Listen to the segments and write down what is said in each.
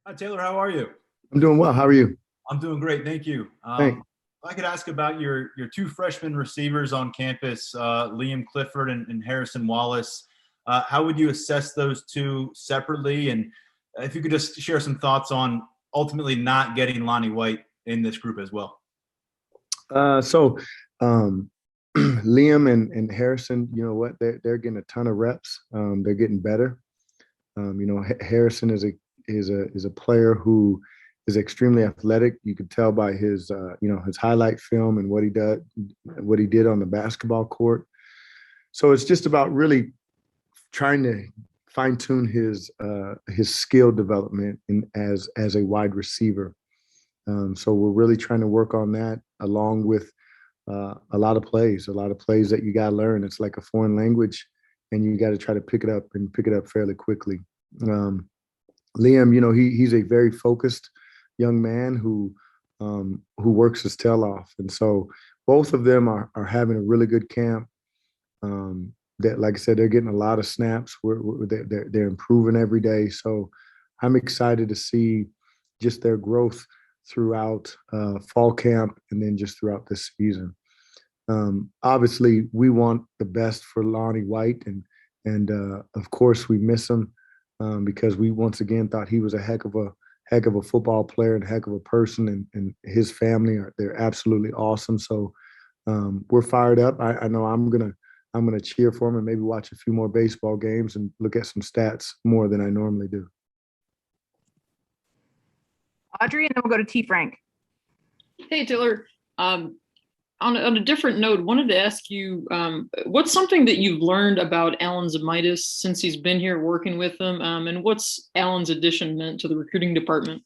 Hi, Taylor. How are you? I'm doing well. How are you? I'm doing great. Thank you. Thanks. If I could ask about your two freshman receivers on campus, Liam Clifford and Harrison Wallace. How would you assess those two separately? And if you could just share some thoughts on ultimately not getting Lonnie White in this group as well. So Liam and Harrison, you know what? They're getting a ton of reps. They're getting better. Harrison is a player who is extremely athletic. You could tell by his his highlight film and what he did on the basketball court. So it's just about really trying to fine tune his skill development as a wide receiver. So we're really trying to work on that along with a lot of plays that you got to learn. It's like a foreign language, and you got to try to pick it up fairly quickly. Liam, he's a very focused young man who works his tail off, and so both of them are having a really good camp. That, like I said, they're getting a lot of snaps. They're improving every day. So I'm excited to see just their growth throughout fall camp and then just throughout this season. Obviously, we want the best for Lonnie White, and of course we miss him because we once again thought he was a heck of a football player and a heck of a person, and his family they're absolutely awesome. So we're fired up. I know I'm gonna cheer for him and maybe watch a few more baseball games and look at some stats more than I normally do. Audrey, and then we'll go to T. Frank. Hey, Taylor. On a different note, wanted to ask you, what's something that you've learned about Alan Zamitis since he's been here working with them, and what's Alan's addition meant to the recruiting department?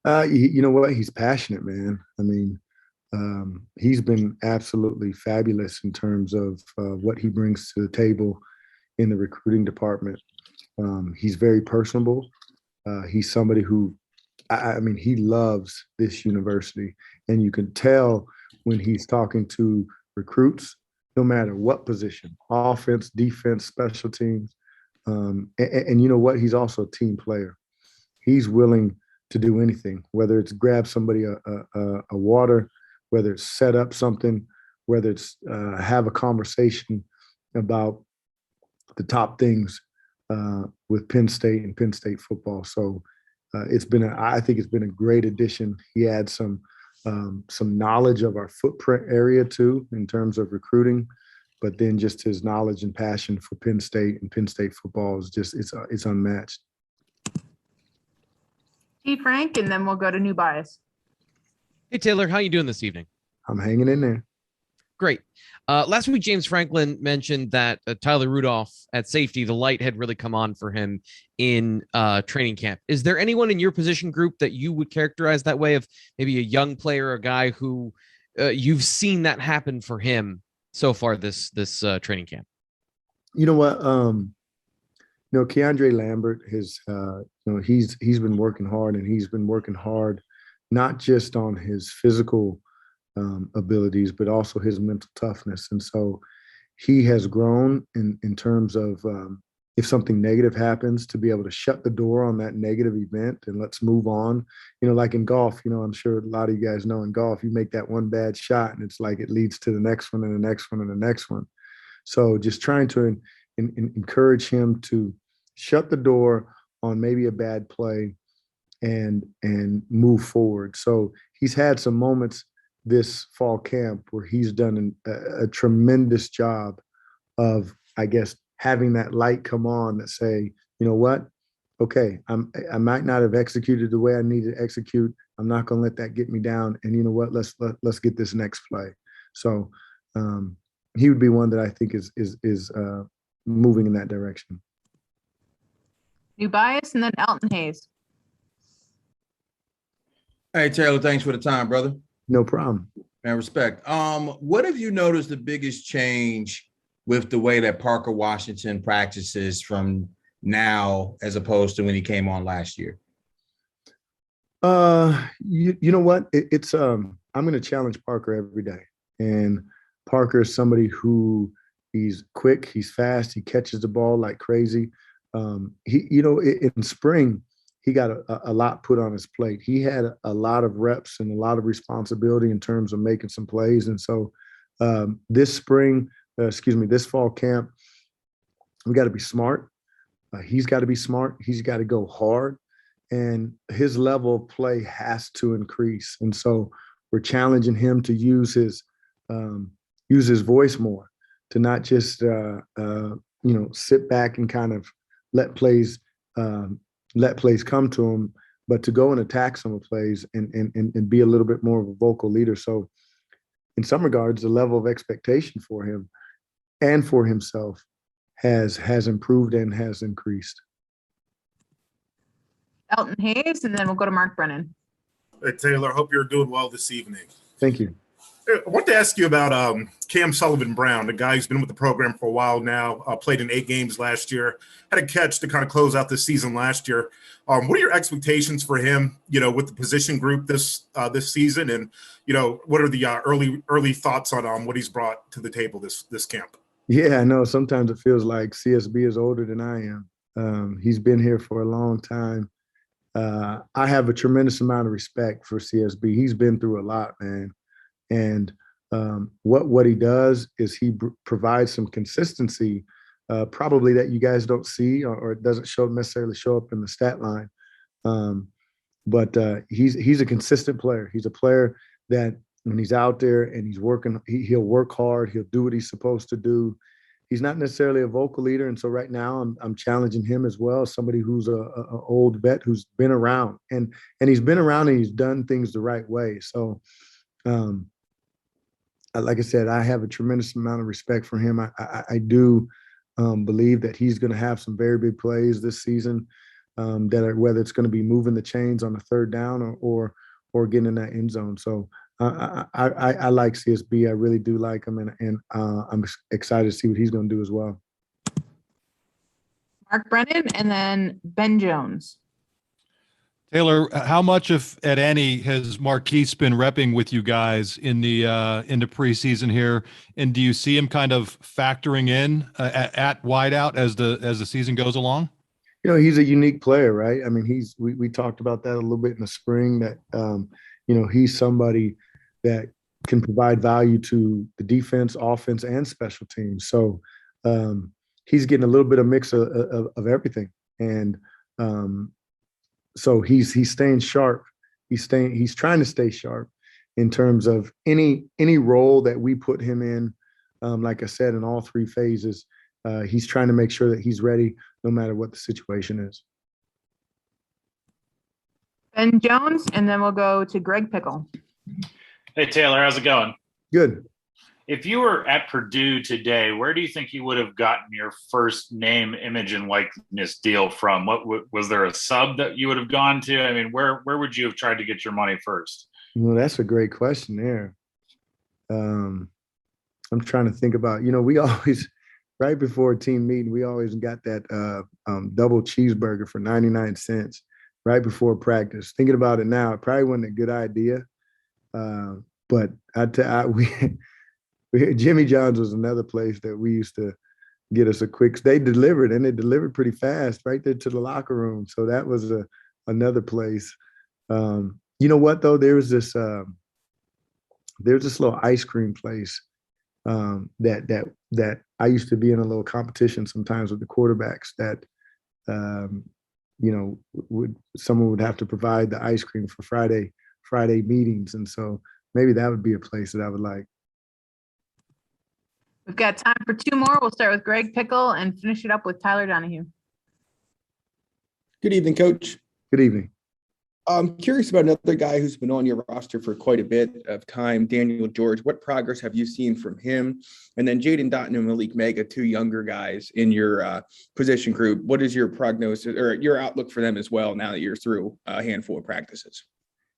You know what? He's passionate, man. I mean, he's been absolutely fabulous in terms of what he brings to the table in the recruiting department. He's very personable. He's somebody who, I mean, he loves this university, and you can tell when he's talking to recruits, no matter what position, offense, defense, special teams. And you know what? He's also a team player. He's willing to do anything, whether it's grab somebody a water, whether it's set up something, whether it's have a conversation about the top things with Penn State and Penn State football. So I think it's been a great addition. He adds some knowledge of our footprint area too, in terms of recruiting, but then just his knowledge and passion for Penn State and Penn State football is just it's unmatched. T. Frank, and then we'll go to New Bias. Hey, Taylor, how you doing this evening? I'm hanging in there. Great. Last week, James Franklin mentioned that Tyler Rudolph at safety, the light had really come on for him in training camp. Is there anyone in your position group that you would characterize that way, of maybe a young player, a guy who you've seen that happen for him so far this training camp? You know what? Keandre Lambert he's been working hard, and he's been working hard not just on his physical abilities, but also his mental toughness. And so he has grown in terms of if something negative happens, to be able to shut the door on that negative event and let's move on. Like in golf, I'm sure a lot of you guys know, in golf, you make that one bad shot and it's like it leads to the next one and the next one and the next one. So just trying to encourage him to shut the door on maybe a bad play and move forward. So he's had some moments this fall camp where he's done a tremendous job of, I guess, having that light come on that say, you know what, okay, I might not have executed the way I need to execute. I'm not going to let that get me down. And you know what, let's get this next play. So he would be one that I think is moving in that direction. New Bias, and then Elton Hayes. Hey, Taylor, thanks for the time, brother. No problem. And respect. What have you noticed the biggest change with the way that Parker Washington practices from now as opposed to when he came on last year? You know what? I'm going to challenge Parker every day. And Parker is somebody who he's quick, he's fast, he catches the ball like crazy. In spring, he got a lot put on his plate. He had a lot of reps and a lot of responsibility in terms of making some plays. And so this fall camp, we got to be smart. He's got to be smart. He's got to go hard, and his level of play has to increase. And so we're challenging him to use his voice more, to not just sit back and kind of let plays come to him, but to go and attack some of the plays and be a little bit more of a vocal leader. So in some regards, the level of expectation for him and for himself has improved and has increased. Elton Hayes, and then we'll go to Mark Brennan. Hey, Taylor, hope you're doing well this evening. Thank you. I want to ask you about Cam Sullivan-Brown, the guy who's been with the program for a while now, played in 8 games last year, had a catch to kind of close out the season last year. What are your expectations for him, with the position group this season? And, what are the early thoughts on what he's brought to the table this camp? Yeah, I know. Sometimes it feels like CSB is older than I am. He's been here for a long time. I have a tremendous amount of respect for CSB. He's been through a lot, man. And what he does is he provides some consistency, probably that you guys don't see, or it doesn't necessarily show up in the stat line. But he's a consistent player. He's a player that when he's out there and he's working, he'll work hard. He'll do what he's supposed to do. He's not necessarily a vocal leader, and so right now I'm challenging him as well. Somebody who's a old vet who's been around, and he's been around and he's done things the right way. So, like I said, I have a tremendous amount of respect for him. I do believe that he's going to have some very big plays this season. Whether it's going to be moving the chains on the third down or getting in that end zone. So. I like CSB. I really do like him, and I'm excited to see what he's going to do as well. Mark Brennan, and then Ben Jones. Taylor, how much, if at any, has Marquise been repping with you guys in the preseason here? And do you see him kind of factoring in at wideout as the season goes along? He's a unique player, right? I mean, we talked about that a little bit in the spring, that he's somebody that can provide value to the defense, offense, and special teams. So he's getting a little bit of mix of everything. And so he's staying sharp. He's trying to stay sharp in terms of any role that we put him in. Like I said, in all 3 phases, he's trying to make sure that he's ready no matter what the situation is. Ben Jones, and then we'll go to Greg Pickle. Hey, Taylor, how's it going? Good. If you were at Purdue today, where do you think you would have gotten your first name, image, and likeness deal from? What was there a sub that you would have gone to? I mean, where would you have tried to get your money first? Well, that's a great question there. I'm trying to think about, we always, right before a team meeting, we always got that double cheeseburger for 99 cents right before practice. Thinking about it now, it probably wasn't a good idea. But Jimmy John's was another place that we used to get us a quick. They delivered pretty fast right there to the locker room. So that was another place. You know what though? There's this little ice cream place that I used to be in a little competition sometimes with the quarterbacks that someone would have to provide the ice cream for Friday meetings. And so maybe that would be a place that I would like. We've got time for 2 more. We'll start with Greg Pickle and finish it up with Tyler Donahue. Good evening, Coach. Good evening. I'm curious about another guy who's been on your roster for quite a bit of time, Daniel George. What progress have you seen from him? And then Jaden Dotton and Malik Mega, 2 younger guys in your position group. What is your prognosis or your outlook for them as well now that you're through a handful of practices?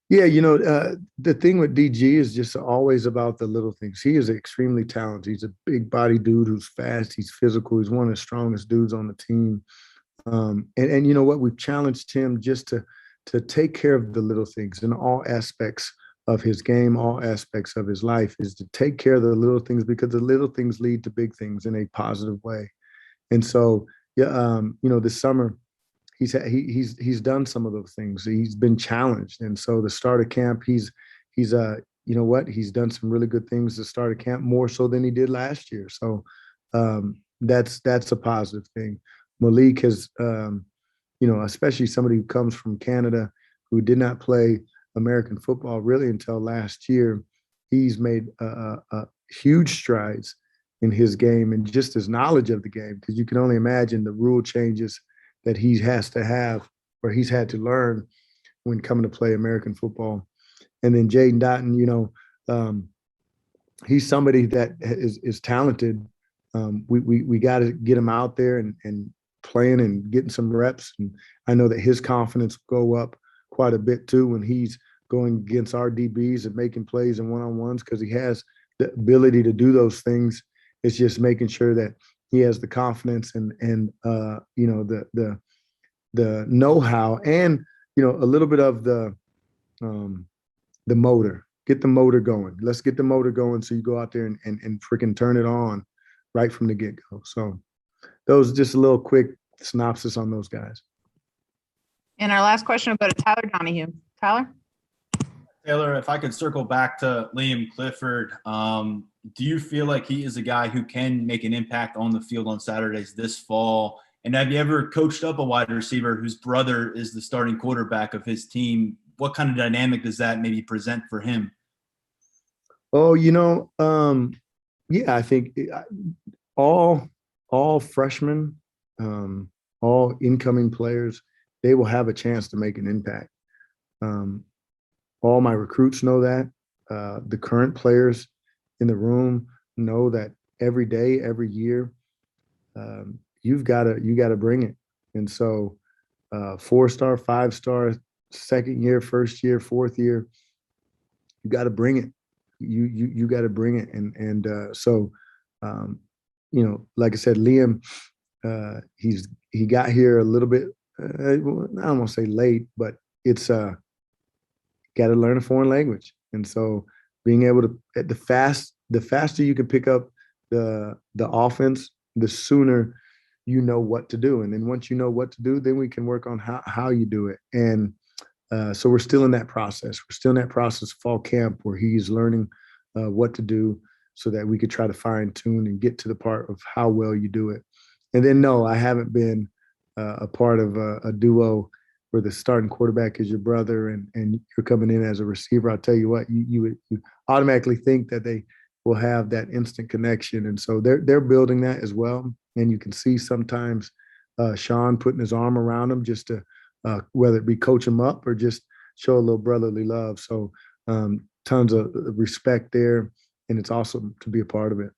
Yeah, the thing with DG is just always about the little things. He is extremely talented. He's a big body dude who's fast. He's physical. He's one of the strongest dudes on the team. And you know what? We've challenged him just to take care of the little things in all aspects of his game, all aspects of his life, is to take care of the little things, because the little things lead to big things in a positive way. And so, this summer he's done some of those things. He's been challenged, and so the start of camp, he's you know what, he's done some really good things to start of camp, more so than he did last year. So that's a positive thing. Malik has, you know, especially somebody who comes from Canada who did not play American football really until last year. He's made huge strides in his game and just his knowledge of the game, because you can only imagine the rule changes that he has to have, or he's had to learn when coming to play American football. And then Jaden Dotton, you know, he's somebody that is talented. We got to get him out there and playing and getting some reps. And I know that his confidence will go up quite a bit too when he's going against our DBs and making plays and one-on-ones, because he has the ability to do those things. It's just making sure that he has the confidence and you know, the know-how, and you know, a little bit of the motor. Get the motor going. Let's get the motor going so you go out there and freaking turn it on right from the get-go. So those just a little quick synopsis on those guys. And our last question will go to Tyler Donahue. Tyler? Taylor, if I could circle back to Liam Clifford, do you feel like he is a guy who can make an impact on the field on Saturdays this fall? And have you ever coached up a wide receiver whose brother is the starting quarterback of his team? What kind of dynamic does that maybe present for him? Oh, you know, yeah, I think all freshmen, all incoming players, they will have a chance to make an impact. All my recruits know that. The current players in the room know that every day, every year, you got to bring it. And so 4-star, 5-star, second year, first year, fourth year, you got to bring it. You got to bring it. And so, you know, like I said, Liam, he got here a little bit, I don't want to say late, but it's got to learn a foreign language. And so being able to, the faster you can pick up the offense, the sooner you know what to do. And then once you know what to do, then we can work on how you do it. And so we're still in that process. We're still in that process of fall camp where he's learning what to do so that we could try to fine tune and get to the part of how well you do it. And then, no, I haven't been a part of a duo where the starting quarterback is your brother and you're coming in as a receiver. I'll tell you what, you automatically think that they will have that instant connection. And so they're building that as well. And you can see sometimes Sean putting his arm around him just to, whether it be coach him up or just show a little brotherly love. So tons of respect there, and it's awesome to be a part of it.